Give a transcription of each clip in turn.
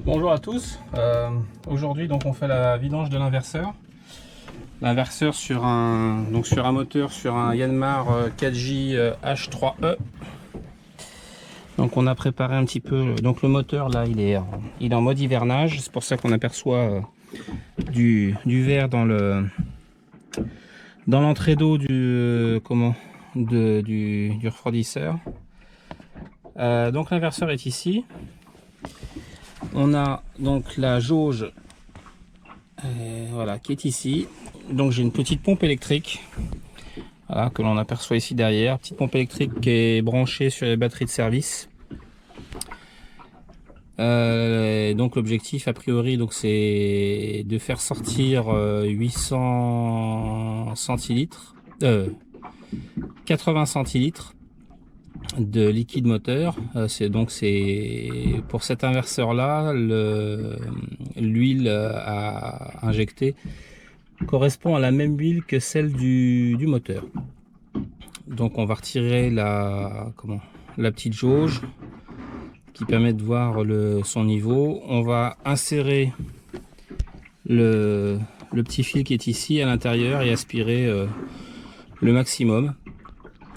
Bonjour à tous. Aujourd'hui donc on fait la vidange de l'inverseur. L'inverseur sur un moteur sur un Yanmar 4J H3E. Donc on a préparé un petit peu. Donc le moteur là il est en mode hivernage. C'est pour ça qu'on aperçoit du verre dans l'entrée d'eau du refroidisseur. Donc l'inverseur est ici. On a donc la jauge voilà, qui est ici. Donc j'ai une petite pompe électrique voilà, que l'on aperçoit ici derrière. Petite pompe électrique qui est branchée sur les batteries de service. Donc l'objectif a priori c'est de faire sortir 800 centilitres, 80 centilitres de liquide moteur. C'est pour cet inverseur là, l'huile à injecter correspond à la même huile que celle du moteur. Donc on va retirer la petite jauge qui permet de voir son niveau. On va insérer le petit fil qui est ici à l'intérieur et aspirer le maximum.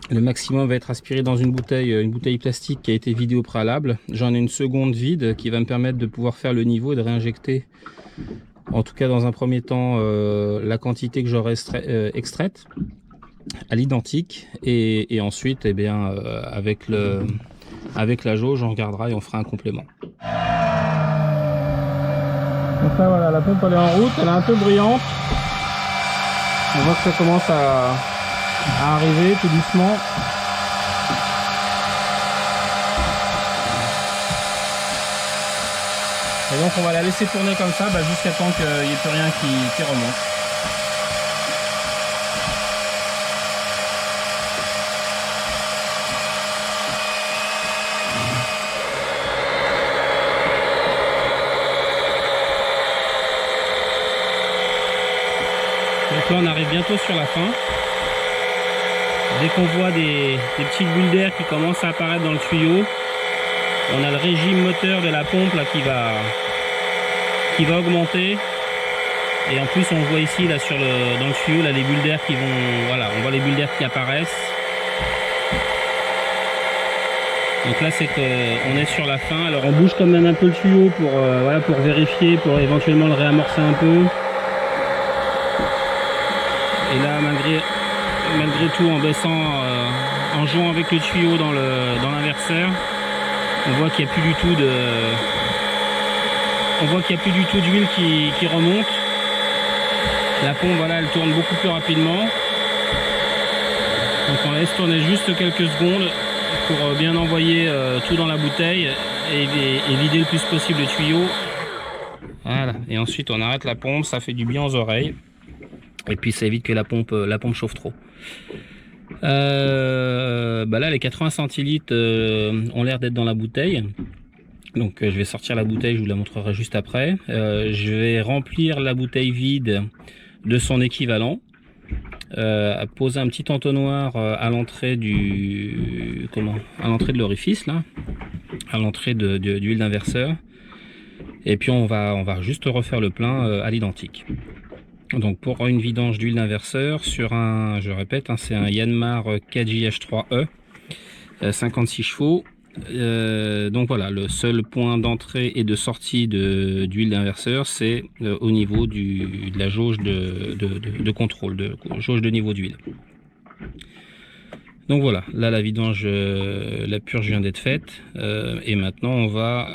Le maximum va être aspiré dans une bouteille plastique qui a été vidée au préalable. J'en ai une seconde vide qui va me permettre de pouvoir faire le niveau et de réinjecter, en tout cas dans un premier temps, la quantité que j'aurai extraite à l'identique. Et ensuite, eh bien, avec la jauge, on regardera et on fera un complément. Donc là, voilà, la pompe elle est en route, elle est un peu bruyante. On voit que ça commence à arriver tout doucement. Et donc on va la laisser tourner comme ça jusqu'à temps qu'il n'y ait plus rien qui remonte. Donc là on arrive bientôt sur la fin. Dès qu'on voit des petites bulles d'air qui commencent à apparaître dans le tuyau, on a le régime moteur de la pompe là, qui va augmenter. Et en plus on voit ici là dans le tuyau là, les bulles d'air qui vont. Voilà, on voit les bulles d'air qui apparaissent. Donc là c'est qu'on est sur la fin. Alors on bouge quand même un peu le tuyau pour vérifier, pour éventuellement le réamorcer un peu. Et là malgré tout, en baissant, en jouant avec le tuyau dans l'inverseur, on voit qu'il n'y a plus du tout d'huile qui remonte. La pompe voilà, elle tourne beaucoup plus rapidement. Donc on laisse tourner juste quelques secondes pour bien envoyer tout dans la bouteille et vider le plus possible le tuyau. Voilà. Et ensuite on arrête la pompe, ça fait du bien aux oreilles. Et puis ça évite que la pompe chauffe trop. Là les 80 centilitres ont l'air d'être dans la bouteille. Donc je vais sortir la bouteille, je vous la montrerai juste après. Je vais remplir la bouteille vide de son équivalent. Poser un petit entonnoir à l'entrée de l'orifice là, à l'entrée d'huile d'inverseur. Et puis on va juste refaire le plein à l'identique. Donc pour une vidange d'huile d'inverseur sur je répète, c'est un Yanmar 4J H3E, 56 chevaux. Donc voilà, le seul point d'entrée et de sortie d'huile d'inverseur, c'est au niveau de la jauge de contrôle, de jauge de niveau d'huile. Donc voilà, là la vidange, la purge vient d'être faite, et maintenant on va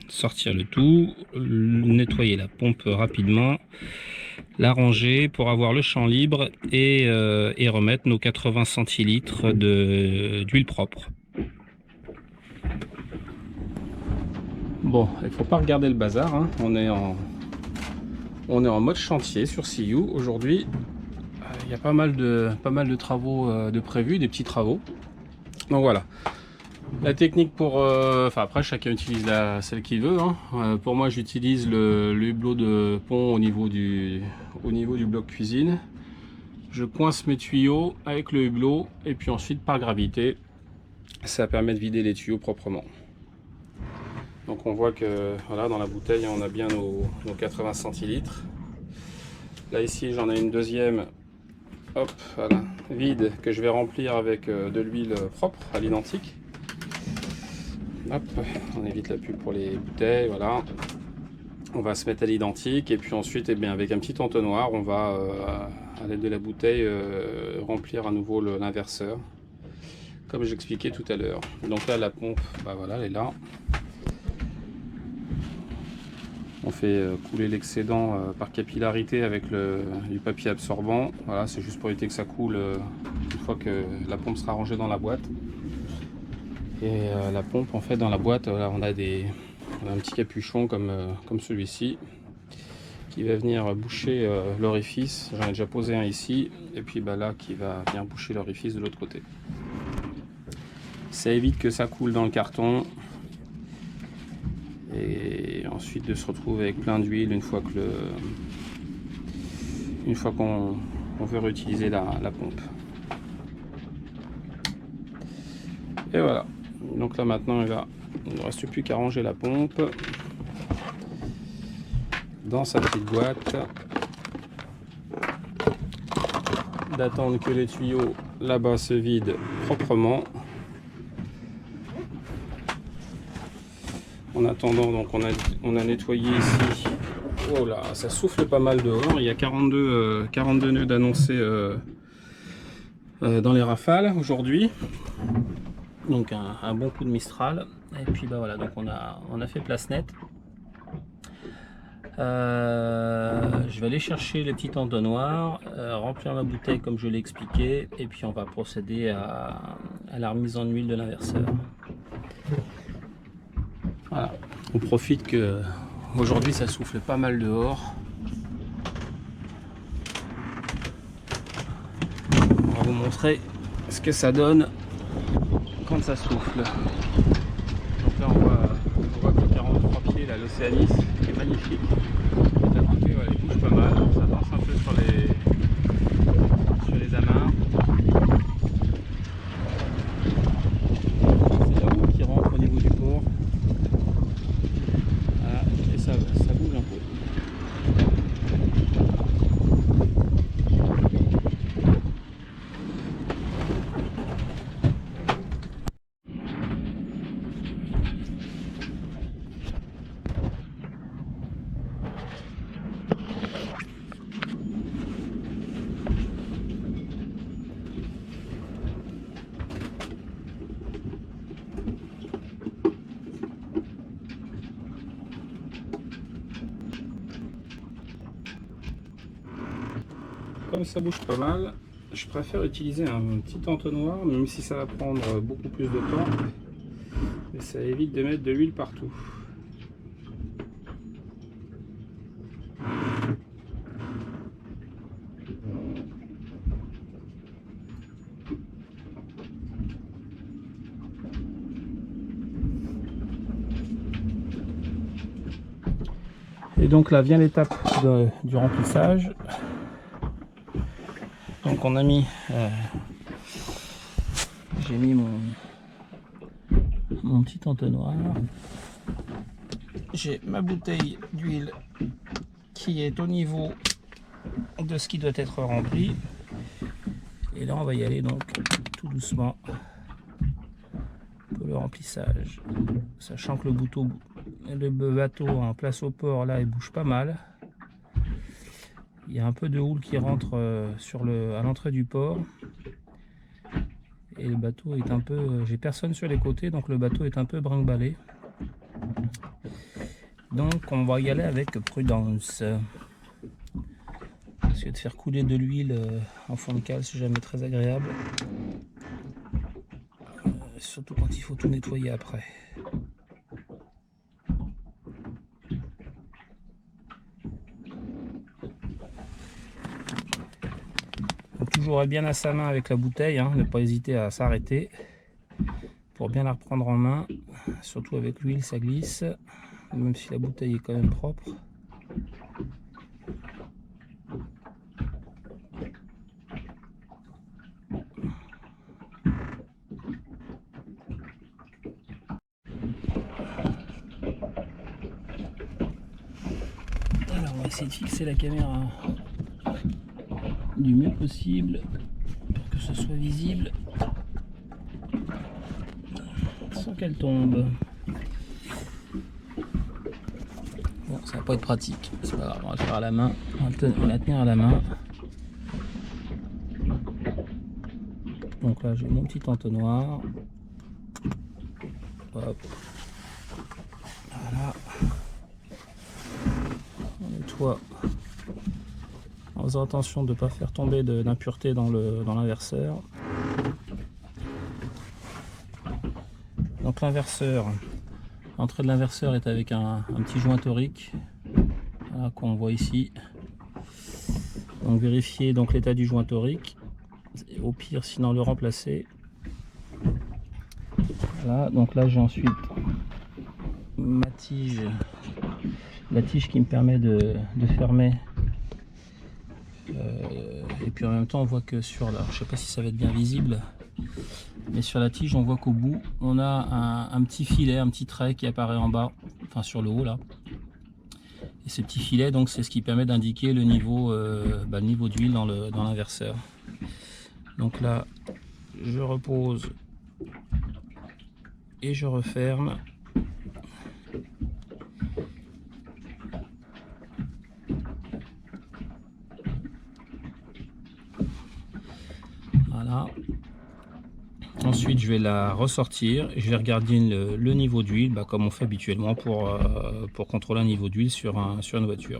sortir le tout, nettoyer la pompe rapidement, la ranger pour avoir le champ libre et remettre nos 80 centilitres d'huile propre. Bon, il ne faut pas regarder le bazar, hein. On est en mode chantier sur CU aujourd'hui. Il y a pas mal de travaux de prévus, des petits travaux. Donc voilà. La technique après chacun utilise celle qu'il veut, hein. Pour moi j'utilise le hublot de pont au niveau du bloc cuisine. Je coince mes tuyaux avec le hublot et puis ensuite par gravité ça permet de vider les tuyaux proprement. Donc on voit que voilà, dans la bouteille on a bien nos 80 centilitres. Là ici j'en ai une deuxième, hop, voilà, vide, que je vais remplir avec de l'huile propre à l'identique. Hop, on évite la pub pour les bouteilles, voilà. On va se mettre à l'identique et puis ensuite, eh bien, avec un petit entonnoir, on va, à l'aide de la bouteille, remplir à nouveau l'inverseur, comme j'expliquais tout à l'heure. Donc là, la pompe, bah voilà, elle est là. On fait couler l'excédent par capillarité avec du papier absorbant. Voilà, c'est juste pour éviter que ça coule une fois que la pompe sera rangée dans la boîte. Et la pompe, en fait, dans la boîte, là, on a un petit capuchon comme celui-ci qui va venir boucher l'orifice. J'en ai déjà posé un ici, et puis bah, là qui va venir boucher l'orifice de l'autre côté. Ça évite que ça coule dans le carton et ensuite de se retrouver avec plein d'huile une fois qu'on veut réutiliser la pompe. Et voilà, donc là maintenant il ne reste plus qu'à ranger la pompe dans sa petite boîte, d'attendre que les tuyaux là-bas se vident proprement. En attendant, donc on a nettoyé ici. Oh là, ça souffle pas mal dehors. Il y a 42 nœuds d'annoncés dans les rafales aujourd'hui. Donc un bon coup de Mistral. Et puis bah voilà, donc on a fait place nette. Je vais aller chercher le petit entonnoir, remplir ma bouteille comme je l'ai expliqué, et puis on va procéder à la remise en huile de l'inverseur. Voilà, on profite que aujourd'hui ça souffle pas mal dehors. On va vous montrer ce que ça donne quand ça souffle. Donc là on voit que le 43 pieds, l'Océanis, est magnifique. Et à côté, voilà, il bouge pas mal, ça danse un peu sur les amarres. C'est la roue qui rentre au niveau du port. Voilà, et ça bouge un peu. Comme ça bouge pas mal, je préfère utiliser un petit entonnoir, même si ça va prendre beaucoup plus de temps, mais ça évite de mettre de l'huile partout. Et donc là vient l'étape du remplissage. Donc on a mis, j'ai mis mon petit entonnoir. J'ai ma bouteille d'huile qui est au niveau de ce qui doit être rempli. Et là on va y aller donc tout doucement pour le remplissage. Sachant que le bateau en place au port là il bouge pas mal. Il y a un peu de houle qui rentre à l'entrée du port. Et le bateau est un peu... j'ai personne sur les côtés, donc le bateau est un peu brinque-ballé. Donc on va y aller avec prudence. Parce que de faire couler de l'huile en fond de cale, c'est jamais très agréable. Surtout quand il faut tout nettoyer après. Toujours bien à sa main avec la bouteille, hein, ne pas hésiter à s'arrêter pour bien la reprendre en main, surtout avec l'huile ça glisse, même si la bouteille est quand même propre. va essayer de fixer la caméra du mieux possible pour que ce soit visible sans qu'elle tombe. Bon, ça va pas être pratique, c'est pas grave, on va le faire à la main, on va la tenir à la main. Donc là j'ai mon petit entonnoir. Hop. Voilà. On nettoie en faisant attention de ne pas faire tomber d'impuretés dans l'inverseur. Donc l'inverseur, l'entrée de l'inverseur est avec un petit joint torique, voilà, qu'on voit ici. Donc vérifiez donc l'état du joint torique, au pire sinon le remplacer. Voilà, donc là j'ai ensuite ma tige, la tige qui me permet de fermer. Et puis en même temps on voit que sur là, je sais pas si ça va être bien visible, mais sur la tige on voit qu'au bout on a un petit filet, un petit trait qui apparaît en bas, enfin sur le haut là. Et ce petit filet, donc c'est ce qui permet d'indiquer le niveau d'huile dans l'inverseur. Donc là je repose et je referme. Voilà. Ensuite je vais la ressortir et je vais regarder le niveau d'huile, comme on fait habituellement pour contrôler un niveau d'huile sur une voiture.